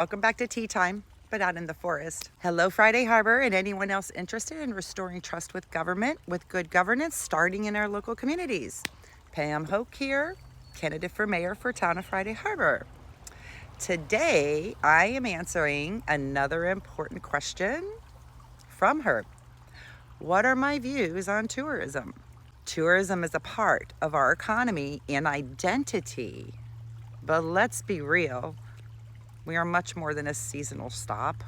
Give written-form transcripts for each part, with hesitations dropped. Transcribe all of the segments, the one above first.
Welcome back to Tea Time, but out in the forest. Hello, Friday Harbor, and anyone else interested in restoring trust with government with good governance starting in our local communities. Pam Hoke here, candidate for mayor for Town of Friday Harbor. Today, I am answering another important question from her. What are my views on tourism? Tourism is a part of our economy and identity, but let's be real. We are much more than a seasonal stop.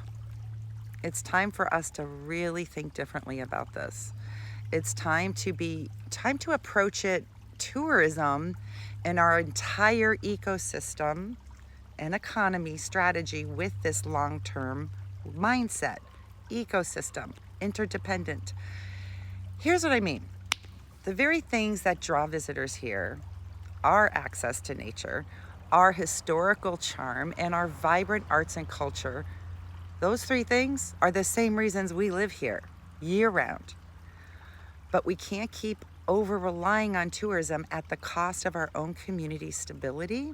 It's time for us to really think differently about this. It's time to approach tourism and our entire ecosystem and economy strategy with this long-term mindset, ecosystem, interdependent. Here's what I mean. The very things that draw visitors here, our access to nature, our historical charm, and our vibrant arts and culture, those three things are the same reasons we live here year-round. But we can't keep over-relying on tourism at the cost of our own community stability.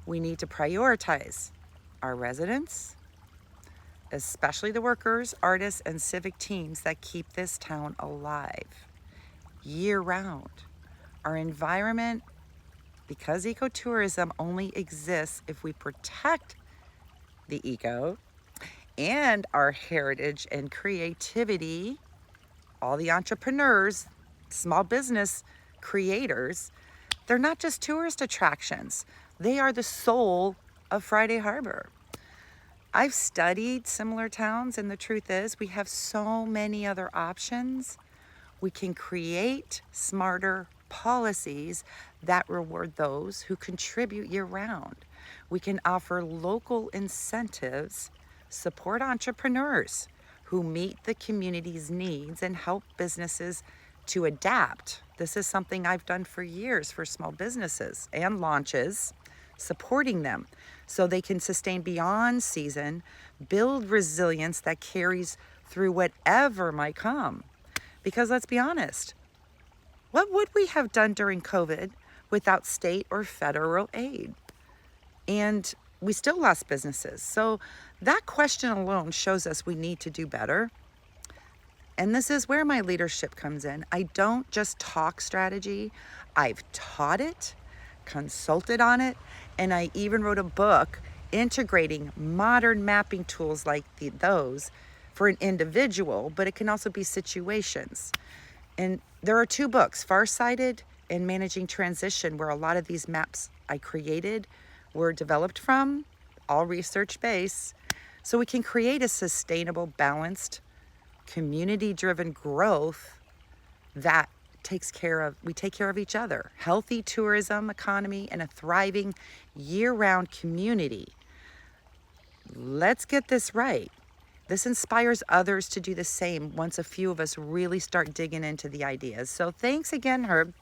We need to prioritize our residents, especially the workers, artists, and civic teams that keep this town alive year-round. Our environment, because ecotourism only exists if we protect the eco and our heritage and creativity, all the entrepreneurs, small business creators, they're not just tourist attractions. They are the soul of Friday Harbor. I've studied similar towns, and the truth is we have so many other options. We can create smarter policies that reward those who contribute year-round. We can offer local incentives, support entrepreneurs who meet the community's needs, and help businesses to adapt. This is something I've done for years for small businesses and launches, supporting them so they can sustain beyond season, build resilience that carries through whatever might come. Because let's be honest, what would we have done during COVID without state or federal aid? And we still lost businesses. So that question alone shows us we need to do better. And this is where my leadership comes in. I don't just talk strategy. I've taught it, consulted on it, and I even wrote a book integrating modern mapping tools like those for an individual, but it can also be situations. And there are two books, Farsighted and Managing Transition, where a lot of these maps I created were developed from, all research-based, so we can create a sustainable, balanced, community-driven growth that we take care of each other. Healthy tourism economy and a thriving year-round community. Let's get this right. This inspires others to do the same once a few of us really start digging into the ideas. So thanks again, Herb.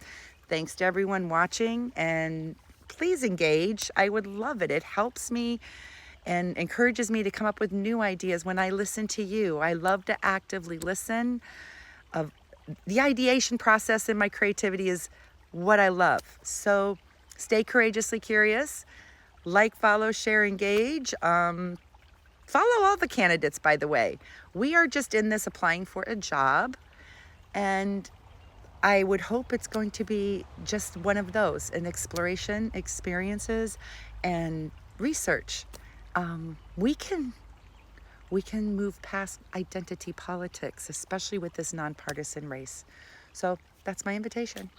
Thanks to everyone watching, and please engage. I would love it. It helps me and encourages me to come up with new ideas when I listen to you. I love to actively listen. The ideation process in my creativity is what I love. So stay courageously curious. Like, follow, share, engage. Follow all the candidates, by the way. We are just in this applying for a job, and I would hope it's going to be just one of those, an exploration, experiences, and research. We can move past identity politics, especially with this nonpartisan race. So that's my invitation.